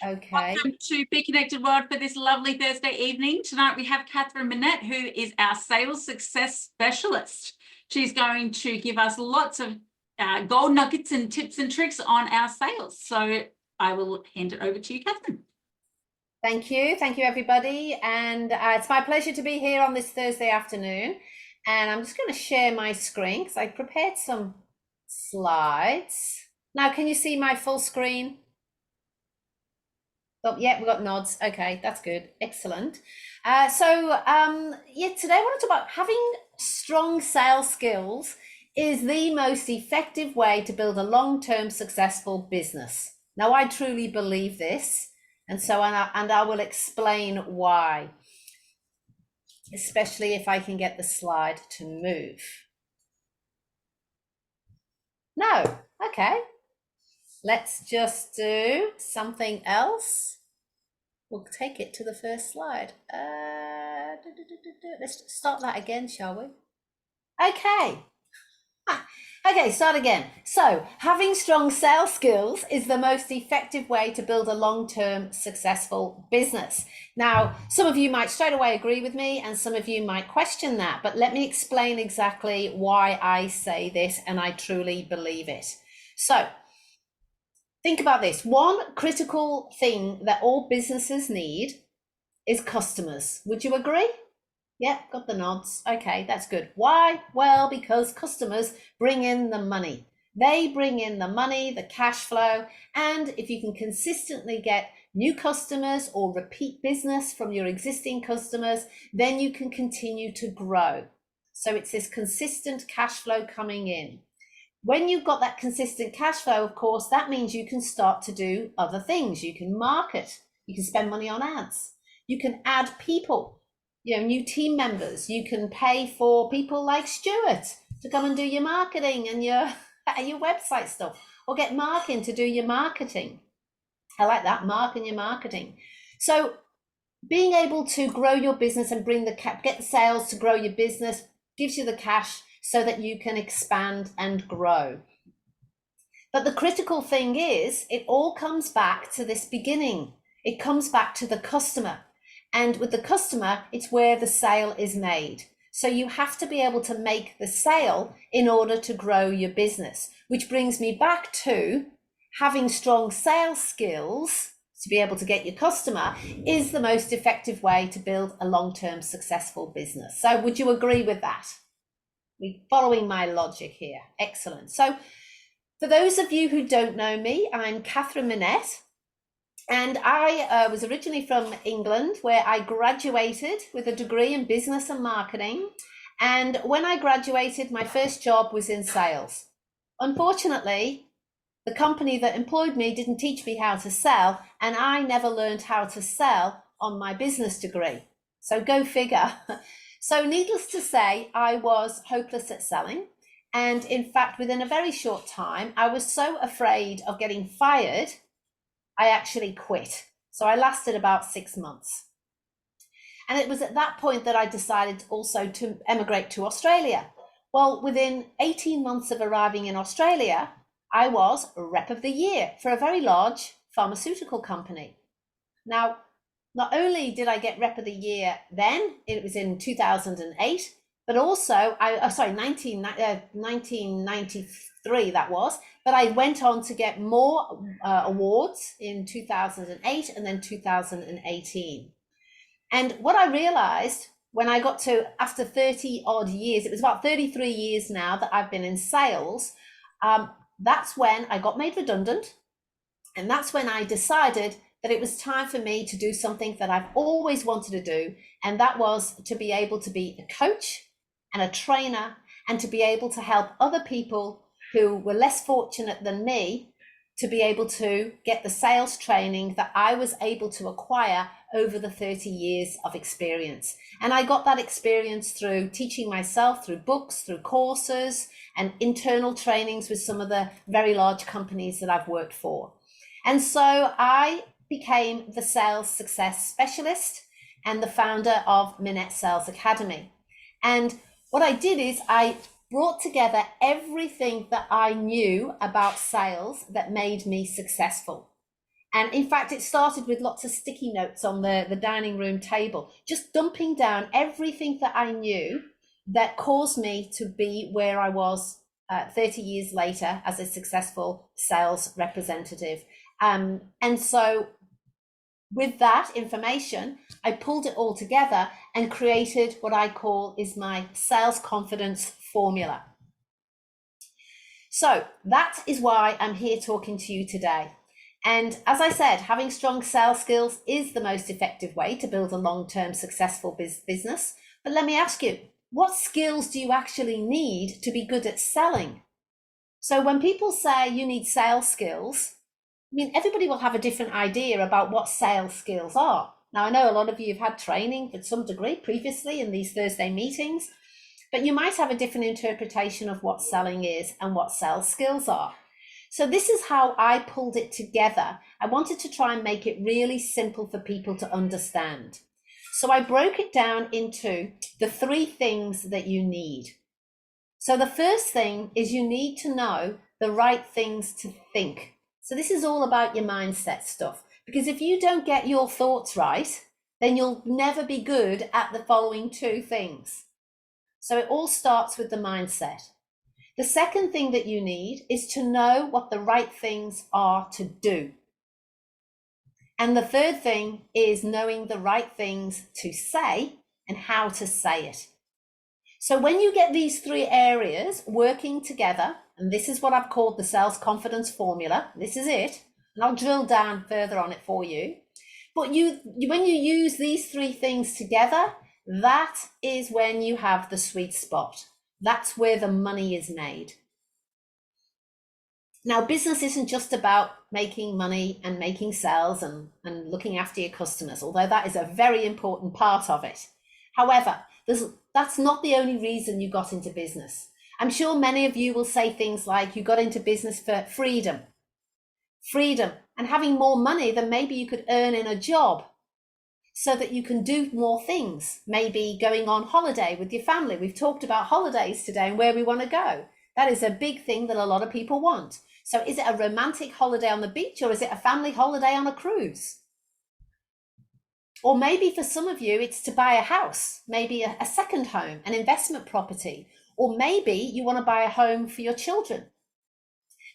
Okay. Welcome to Be Connected World for this lovely Thursday evening. Tonight we have Katherine Minett, who is our sales success specialist. She's going to give us lots of gold nuggets and tips and tricks on our sales. So I will hand it over to you, Katherine. Thank you everybody, and it's my pleasure to be here on this Thursday afternoon. And I'm just going to share my screen because I prepared some slides. Now, can you see my full screen? Oh, yeah, we've got nods. Okay, that's good. Excellent. Yeah, today I want to talk about having strong sales skills is the most effective way to build a long-term successful business. Now, I truly believe this, and I will explain why, especially if I can get the slide to move. No, okay. Let's just do something else. We'll take it to the first slide. Let's start that again, shall we? Okay. Okay, start again. So, having strong sales skills is the most effective way to build a long-term successful business. Now, some of you might straight away agree with me, and some of you might question that, but let me explain exactly why I say this, and I truly believe it. So, think about this. One critical thing that all businesses need is customers. Would you agree? Yeah, got the nods. Okay, that's good. Why? Well, because customers bring in the money. They bring in the money, the cash flow, and if you can consistently get new customers or repeat business from your existing customers, then you can continue to grow. So it's this consistent cash flow coming in. When you've got that consistent cash flow, of course, that means you can start to do other things. You can market, you can spend money on ads, you can add people, new team members. You can pay for people like Stuart to come and do your marketing and your website stuff, or get Mark in to do your marketing. I like that, Mark and your marketing. So being able to grow your business and get the sales to grow your business gives you the cash so that you can expand and grow. But the critical thing is, it all comes back to this beginning. It comes back to the customer. And with the customer, it's where the sale is made. So you have to be able to make the sale in order to grow your business, which brings me back to having strong sales skills to be able to get your customer is the most effective way to build a long-term successful business. So would you agree with that? We're following my logic here. Excellent. So for those of you who don't know me, I'm Katherine Minett. And I was originally from England, where I graduated with a degree in business and marketing. And when I graduated, my first job was in sales. Unfortunately, the company that employed me didn't teach me how to sell, and I never learned how to sell on my business degree. So go figure. So needless to say, I was hopeless at selling. And in fact, within a very short time, I was so afraid of getting fired, I actually quit. So I lasted about 6 months. And it was at that point that I decided also to emigrate to Australia. Well, within 18 months of arriving in Australia, I was Rep of the Year for a very large pharmaceutical company. Now, not only did I get Rep of the Year then, it was in 2008, but also, 1993 that was, but I went on to get more awards in 2008 and then 2018. And what I realized when I got to, after 30 odd years, it was about 33 years now that I've been in sales, that's when I got made redundant. And that's when I decided that it was time for me to do something that I've always wanted to do. And that was to be able to be a coach and a trainer, and to be able to help other people who were less fortunate than me to be able to get the sales training that I was able to acquire over the 30 years of experience. And I got that experience through teaching myself, through books, through courses, and internal trainings with some of the very large companies that I've worked for. And so I became the sales success specialist and the founder of Minett Sales Academy. And what I did is I brought together everything that I knew about sales that made me successful. And in fact, it started with lots of sticky notes on the dining room table, just dumping down everything that I knew that caused me to be where I was 30 years later as a successful sales representative. And so with that information, I pulled it all together and created what I call is my sales confidence formula. So that is why I'm here talking to you today. And as I said, having strong sales skills is the most effective way to build a long-term successful business. But let me ask you, what skills do you actually need to be good at selling? So when people say you need sales skills, I mean, everybody will have a different idea about what sales skills are. Now, I know a lot of you have had training to some degree previously in these Thursday meetings, but you might have a different interpretation of what selling is and what sales skills are. So this is how I pulled it together. I wanted to try and make it really simple for people to understand. So I broke it down into the 3 things that you need. So the first thing is you need to know the right things to think. So this is all about your mindset stuff, because if you don't get your thoughts right, then you'll never be good at the following 2 things. So it all starts with the mindset. The second thing that you need is to know what the right things are to do. And the third thing is knowing the right things to say and how to say it. So when you get these 3 areas working together, and this is what I've called the sales confidence formula, this is it, and I'll drill down further on it for you. But when you use these 3 things together, that is when you have the sweet spot. That's where the money is made. Now, business isn't just about making money and making sales and looking after your customers, although that is a very important part of it. However, that's not the only reason you got into business. I'm sure many of you will say things like you got into business for freedom, and having more money than maybe you could earn in a job, so that you can do more things, maybe going on holiday with your family. We've talked about holidays today and where we want to go. That is a big thing that a lot of people want. So is it a romantic holiday on the beach, or is it a family holiday on a cruise? Or maybe for some of you, it's to buy a house, maybe a second home, an investment property, or maybe you want to buy a home for your children.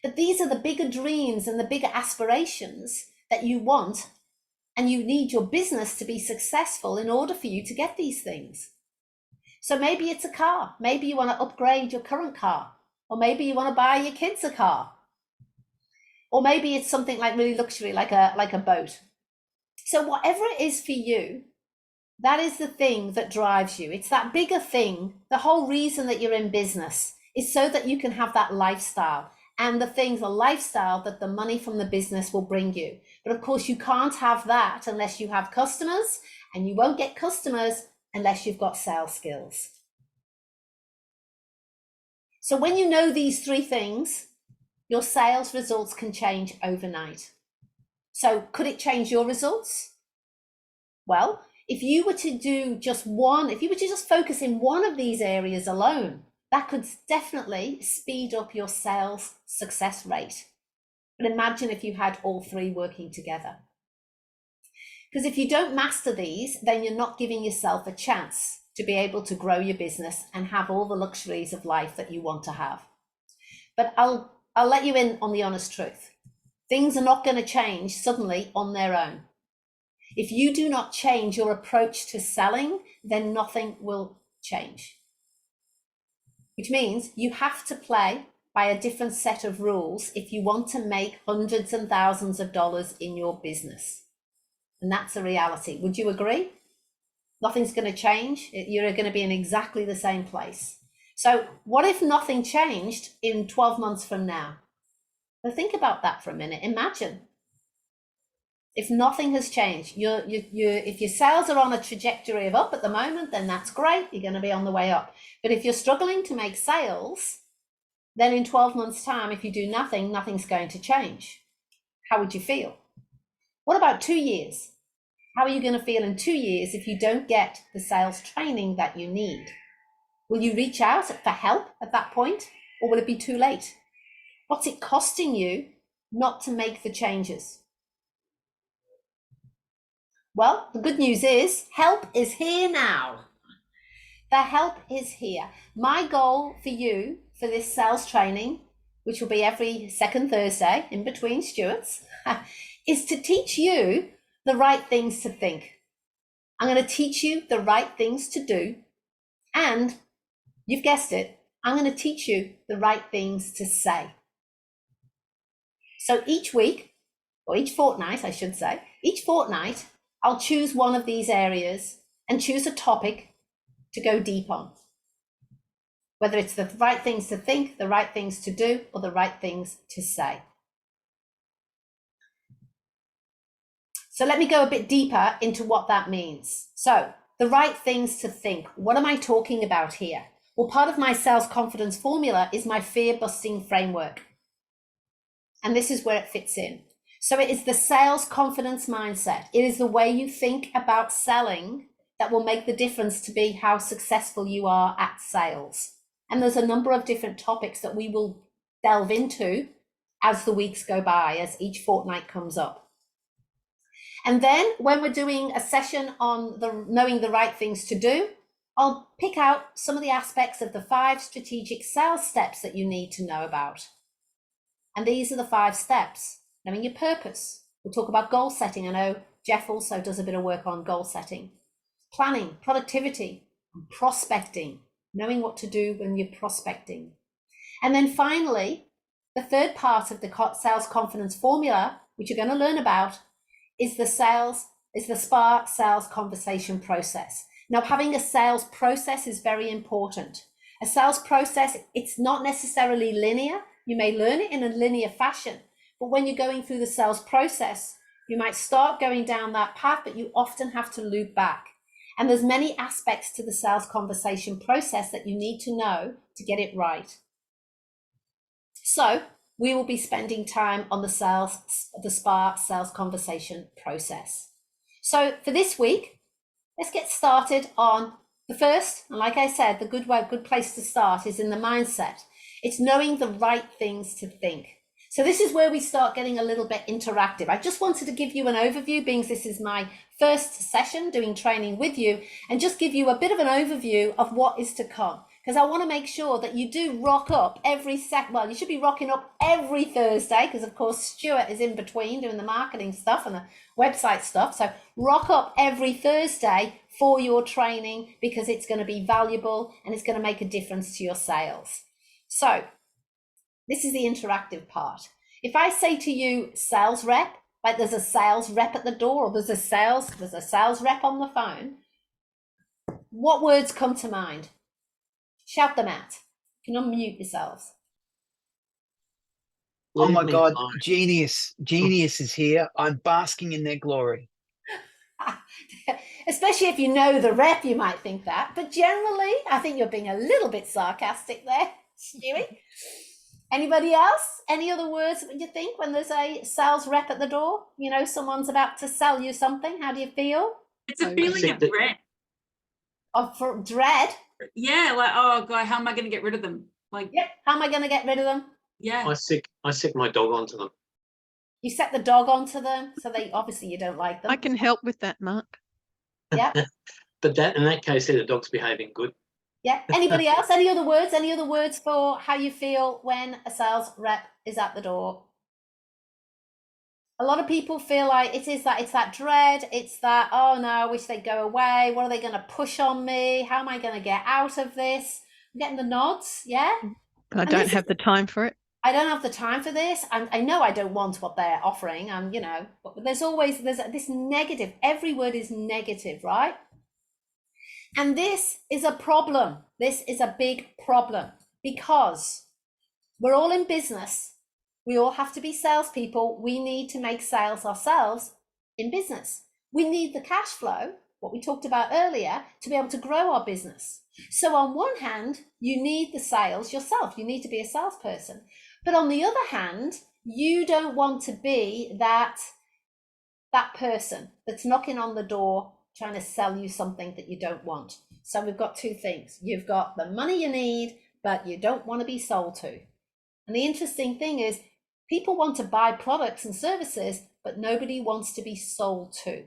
But these are the bigger dreams and the bigger aspirations that you want. And you need your business to be successful in order for you to get these things. So maybe it's a car. Maybe you want to upgrade your current car. Or maybe you want to buy your kids a car. Or maybe it's something like really luxury, like a boat. So whatever it is for you, that is the thing that drives you. It's that bigger thing. The whole reason that you're in business is so that you can have that lifestyle. And the lifestyle that the money from the business will bring you. But of course, you can't have that unless you have customers, and you won't get customers unless you've got sales skills. So when you know these 3 things, your sales results can change overnight. So could it change your results? Well, if you were to do just one, if you were to just focus in one of these areas alone, that could definitely speed up your sales success rate. But imagine if you had all 3 working together. Because if you don't master these, then you're not giving yourself a chance to be able to grow your business and have all the luxuries of life that you want to have. But I'll let you in on the honest truth. Things are not going to change suddenly on their own. If you do not change your approach to selling, then nothing will change. Which means you have to play by a different set of rules if you want to make hundreds and thousands of dollars in your business. And that's a reality. Would you agree? Nothing's going to change. You're going to be in exactly the same place. So what if nothing changed in 12 months from now? Well, think about that for a minute. Imagine if nothing has changed. If your sales are on a trajectory of up at the moment, then that's great. You're going to be on the way up. But if you're struggling to make sales, then in 12 months' time, if you do nothing, nothing's going to change. How would you feel? What about 2 years? How are you going to feel in 2 years if you don't get the sales training that you need? Will you reach out for help at that point, or will it be too late? What's it costing you not to make the changes? Well, the good news is help is here now. The help is here. My goal for you for this sales training, which will be every second Thursday in between Stuart's, is to teach you the right things to think. I'm going to teach you the right things to do. And you've guessed it, I'm going to teach you the right things to say. So each week, or each fortnight, I should say, each fortnight, I'll choose one of these areas and choose a topic to go deep on. Whether it's the right things to think, the right things to do, or the right things to say. So let me go a bit deeper into what that means. So the right things to think. What am I talking about here? Well, part of my sales confidence formula is my fear busting framework. And this is where it fits in. So it is the sales confidence mindset. It is the way you think about selling that will make the difference to be how successful you are at sales. And there's a number of different topics that we will delve into as the weeks go by, as each fortnight comes up. And then when we're doing a session on knowing the right things to do, I'll pick out some of the aspects of the 5 strategic sales steps that you need to know about. And these are the 5 steps. Knowing your purpose. We'll talk about goal setting. I know Jeff also does a bit of work on goal setting. Planning, productivity, and prospecting. Knowing what to do when you're prospecting. And then finally, the third part of the sales confidence formula, which you're going to learn about, is the SPAR sales conversation process. Now, having a sales process is very important. A sales process, it's not necessarily linear. You may learn it in a linear fashion, but when you're going through the sales process, you might start going down that path, but you often have to loop back. And there's many aspects to the sales conversation process that you need to know to get it right. So we will be spending time on the SPAR sales conversation process. So for this week, let's get started on the first, and like I said, the good place to start is in the mindset. It's knowing the right things to think. So this is where we start getting a little bit interactive. I just wanted to give you an overview, being this is my first session doing training with you, and just give you a bit of an overview of what is to come. Because I want to make sure that you do rock up well, you should be rocking up every Thursday, because of course Stuart is in between doing the marketing stuff and the website stuff. So rock up every Thursday for your training, because it's going to be valuable and it's going to make a difference to your sales. So this is the interactive part. If I say to you sales rep, like there's a sales rep at the door, or there's a sales rep on the phone, what words come to mind? Shout them out. You can unmute yourselves. Oh my God, genius is here. I'm basking in their glory. Especially if you know the rep, you might think that. But generally, I think you're being a little bit sarcastic there, Stewie. Anybody else? Any other words that you think when there's a sales rep at the door? You know, someone's about to sell you something. How do you feel? It's a feeling of dread. Of dread? Yeah, like, oh God, how am I going to get rid of them? Like, yep, how am I going to get rid of them? Yeah. I sick my dog onto them. You set the dog onto them, so they obviously you don't like them. I can help with that, Mark. Yeah. But in that case, the dog's behaving good. Yeah. Anybody else? Any other words? Any other words for how you feel when a sales rep is at the door? A lot of people feel like it's that dread. It's that, oh no, I wish they'd go away. What are they going to push on me? How am I going to get out of this? I'm getting the nods. Yeah. I don't have the time for it. I don't have the time for this. I know I don't want what they're offering. You know, but there's this negative. Every word is negative, right? And this is a problem. This is a big problem, because we're all in business. We all have to be salespeople. We need to make sales ourselves in business. We need the cash flow, what we talked about earlier, to be able to grow our business. So on one hand, you need the sales yourself. You need to be a salesperson. But on the other hand, you don't want to be that person that's knocking on the door trying to sell you something that you don't want. So we've got two things. You've got the money you need, but you don't want to be sold to. And the interesting thing is, people want to buy products and services, but nobody wants to be sold to.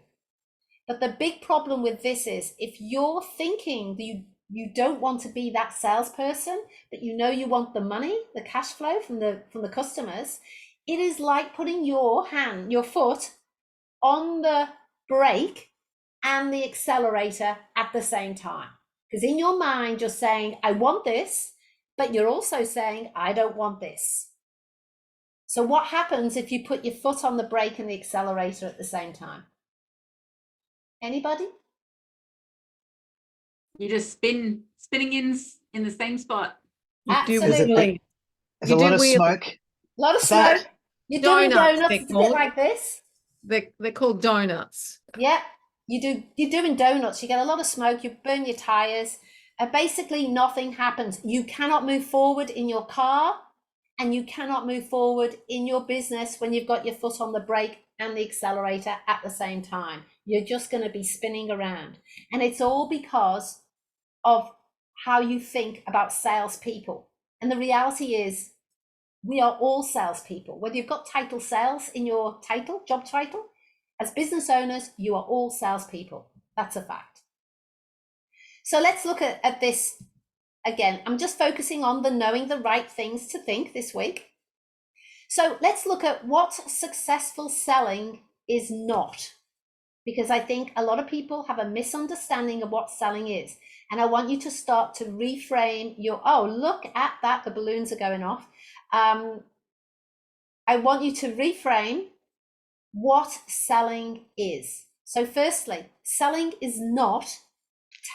But the big problem with this is if you're thinking that you don't want to be that salesperson, but you know you want the money, the cash flow from the customers, it is like putting your foot on the brake and the accelerator at the same time. Because in your mind, you're saying, I want this, but you're also saying, I don't want this. So what happens if you put your foot on the brake and the accelerator at the same time? Anybody? You just spinning in the same spot. You do Absolutely. wheel. There's You a do lot of wheel- smoke. A lot of Is that- smoke. You're doing Donuts, donuts. they're It's a bit called. like this. They're called donuts. Yeah, you're doing donuts. You get a lot of smoke. You burn your tires. Basically, nothing happens. You cannot move forward in your car, and you cannot move forward in your business when you've got your foot on the brake and the accelerator at the same time. You're just going to be spinning around, and it's all because of how you think about salespeople. And the reality is, we are all salespeople. Whether you've got title sales in your title, job title, as business owners, you are all salespeople. That's a fact. So let's look at this again. I'm just focusing on the knowing the right things to think this week. So let's look at what successful selling is not, because I think a lot of people have a misunderstanding of what selling is. And I want you to start to reframe your, oh, look at that, the balloons are going off. I want you to reframe what selling is. So firstly, selling is not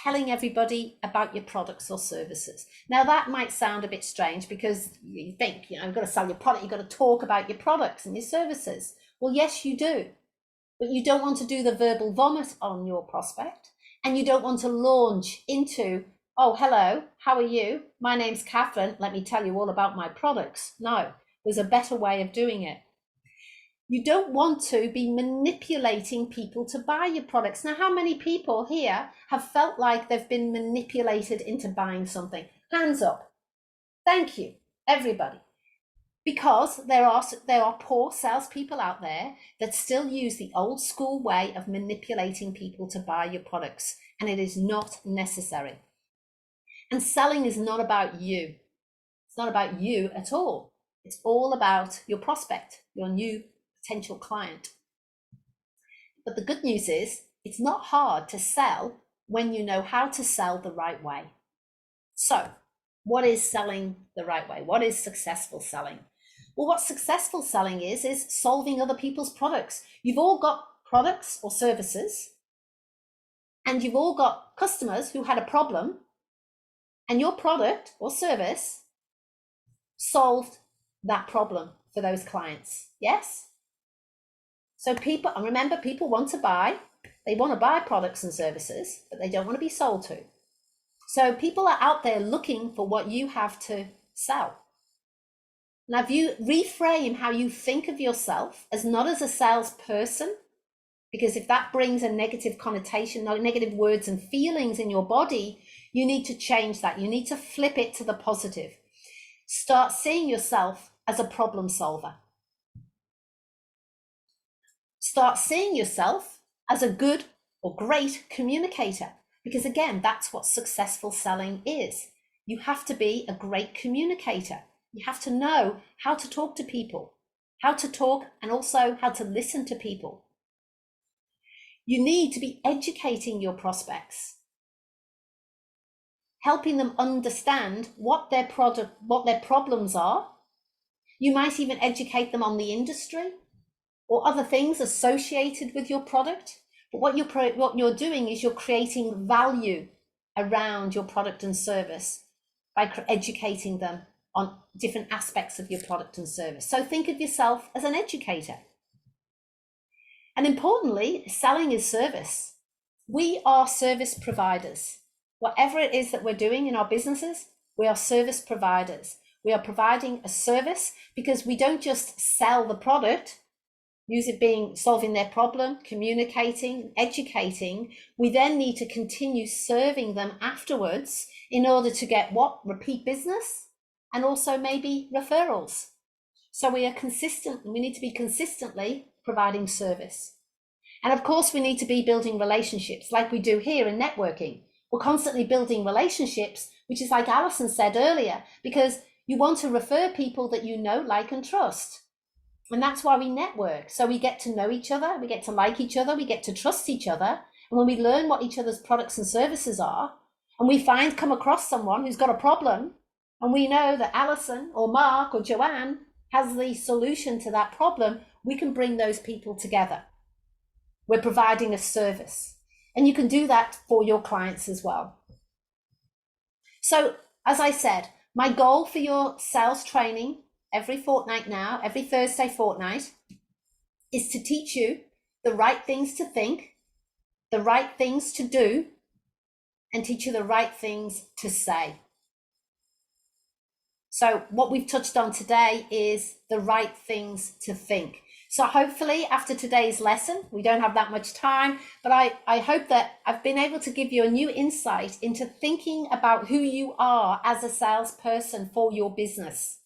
telling everybody about your products or services. Now that might sound a bit strange because you think, you've got to sell your product, you've got to talk about your products and your services. Well, yes, you do, but you don't want to do the verbal vomit on your prospect, and you don't want to launch into, oh, hello, how are you? My name's Katherine. Let me tell you all about my products. No, there's a better way of doing it. You don't want to be manipulating people to buy your products. Now, how many people here have felt like they've been manipulated into buying something? Hands up. Thank you, everybody. Because there are poor salespeople out there that still use the old school way of manipulating people to buy your products, and it is not necessary. And selling is not about you. It's not about you at all. It's all about your prospect, your new potential client. But the good news is it's not hard to sell when you know how to sell the right way. So what is selling the right way? What is successful selling? Well, what successful selling is solving other people's products. You've all got products or services, and you've all got customers who had a problem, and your product or service solved that problem for those clients. Yes? So people, and remember, people want to buy, they want to buy products and services, but they don't want to be sold to. So people are out there looking for what you have to sell. Now, if you reframe how you think of yourself as not as a salesperson, because if that brings a negative connotation, negative words and feelings in your body, you need to change that. You need to flip it to the positive. Start seeing yourself as a problem solver. Start seeing yourself as a good or great communicator, because again, that's what successful selling is. You have to be a great communicator. You have to know how to talk to people, how to talk, and also how to listen to people. You need to be educating your prospects, helping them understand what their product, what their problems are. You might even educate them on the industry or other things associated with your product. But what you're doing is you're creating value around your product and service by educating them on different aspects of your product and service. So think of yourself as an educator. And importantly, selling is service. We are service providers. Whatever it is that we're doing in our businesses, we are service providers. We are providing a service because we don't just sell the product, use it being solving their problem, communicating, educating. We then need to continue serving them afterwards in order to get what? Repeat business and also maybe referrals. So we need to be consistently providing service. And of course, we need to be building relationships like we do here in networking. We're constantly building relationships, which is like Alison said earlier, because you want to refer people that you know, like, and trust. And that's why we network. So we get to know each other, we get to like each other, we get to trust each other. And when we learn what each other's products and services are, and we come across someone who's got a problem, and we know that Alison or Mark or Joanne has the solution to that problem, we can bring those people together. We're providing a service. And you can do that for your clients as well. So, as I said, my goal for your sales training every fortnight now, every Thursday fortnight, is to teach you the right things to think, the right things to do, and teach you the right things to say. So what we've touched on today is the right things to think. So hopefully after today's lesson, we don't have that much time, but I hope that I've been able to give you a new insight into thinking about who you are as a salesperson for your business.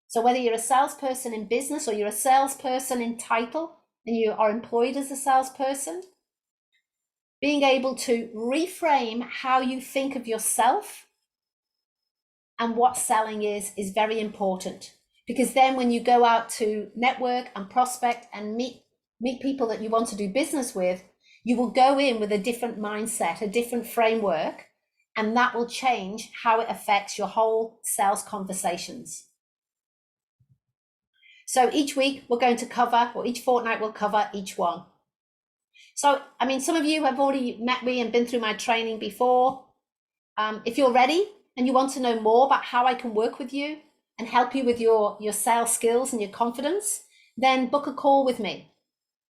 So whether you're a salesperson in business or you're a salesperson in title and you are employed as a salesperson, being able to reframe how you think of yourself and what selling is very important. Because then when you go out to network and prospect and meet people that you want to do business with, you will go in with a different mindset, a different framework, and that will change how it affects your whole sales conversations. So each week we're going to cover, or each fortnight we'll cover each one. So, I mean, some of you have already met me and been through my training before. If you're ready and you want to know more about how I can work with you and help you with your sales skills and your confidence, then book a call with me.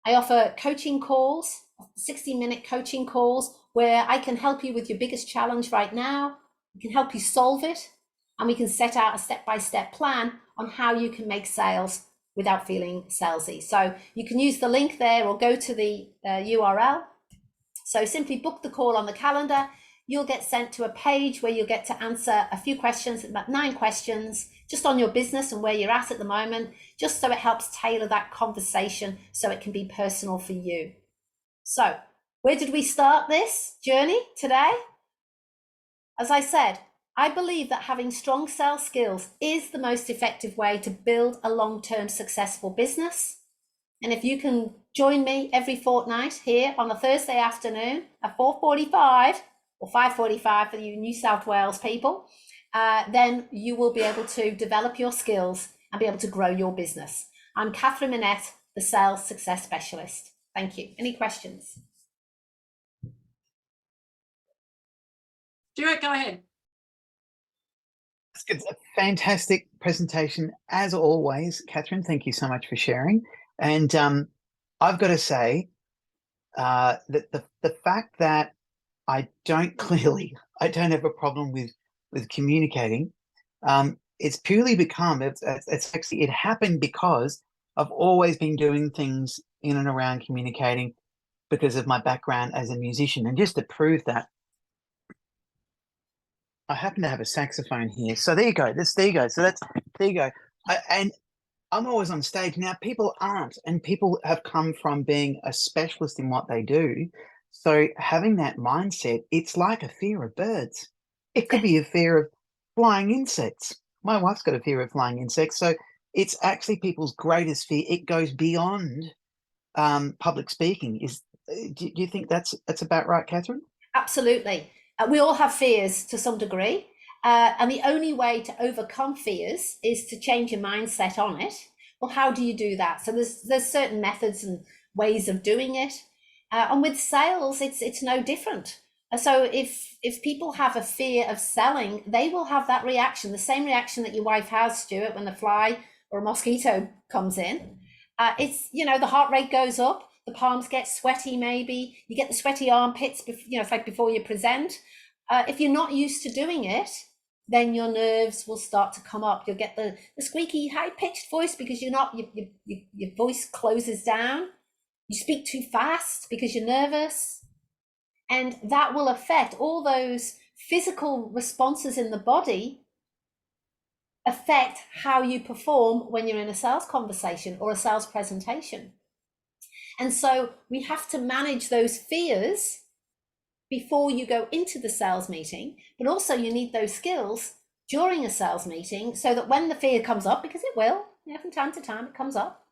I offer coaching calls, 60-minute coaching calls, where I can help you with your biggest challenge right now. I can help you solve it, and we can set out a step-by-step plan on how you can make sales without feeling salesy. So you can use the link there or go to the URL. So simply book the call on the calendar. You'll get sent to a page where you'll get to answer a few questions, about 9 questions, just on your business and where you're at the moment, just so it helps tailor that conversation so it can be personal for you. So where did we start this journey today? As I said, I believe that having strong sales skills is the most effective way to build a long-term successful business. And if you can join me every fortnight here on a Thursday afternoon at 4:45 or 5:45 for you New South Wales people, then you will be able to develop your skills and be able to grow your business. I'm Katherine Minett, the Sales Success Specialist. Thank you. Any questions? Stuart, go ahead. It's a fantastic presentation, as always, Katherine. Thank you so much for sharing. And I've got to say that the fact that I don't have a problem with communicating. It's purely become, it happened because I've always been doing things in and around communicating because of my background as a musician. And just to prove that, I happen to have a saxophone here. So there you go. There you go. And I'm always on stage. Now, people aren't, and people have come from being a specialist in what they do. So having that mindset, it's like a fear of birds. It could be a fear of flying insects. My wife's got a fear of flying insects. So it's actually people's greatest fear. It goes beyond public speaking. Do you think that's about right, Katherine? Absolutely. We all have fears to some degree. And the only way to overcome fears is to change your mindset on it. Well, how do you do that? So there's certain methods and ways of doing it. And with sales, it's no different. So if people have a fear of selling, they will have that reaction, the same reaction that your wife has, Stuart, when the fly or a mosquito comes in. It's, the heart rate goes up, the palms get sweaty, maybe you get the sweaty armpits, it's like before you present. If you're not used to doing it, then your nerves will start to come up. You'll get the squeaky, high-pitched voice because your voice closes down. You speak too fast because you're nervous. And that will affect all those physical responses in the body, affect how you perform when you're in a sales conversation or a sales presentation. And so we have to manage those fears before you go into the sales meeting, but also you need those skills during a sales meeting so that when the fear comes up, because it will, you know, from time to time it comes up,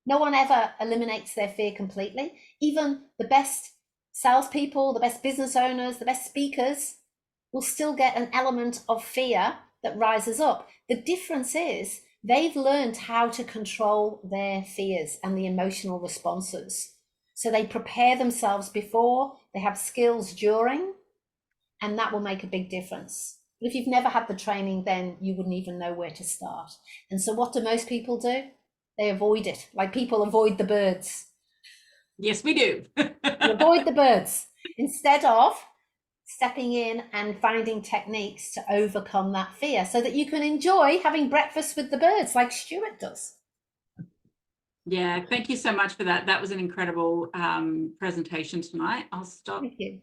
no one ever eliminates their fear completely. Even the best salespeople, the best business owners, the best speakers will still get an element of fear that rises up. The difference is they've learned how to control their fears and the emotional responses. So they prepare themselves before, they have skills during, and that will make a big difference. But if you've never had the training, then you wouldn't even know where to start. And so what do most people do? They avoid it, like people avoid the birds. Yes, we do. You avoid the birds instead of stepping in and finding techniques to overcome that fear so that you can enjoy having breakfast with the birds like Stuart does. Yeah, thank you so much for that. That was an incredible presentation tonight. I'll stop Thank you.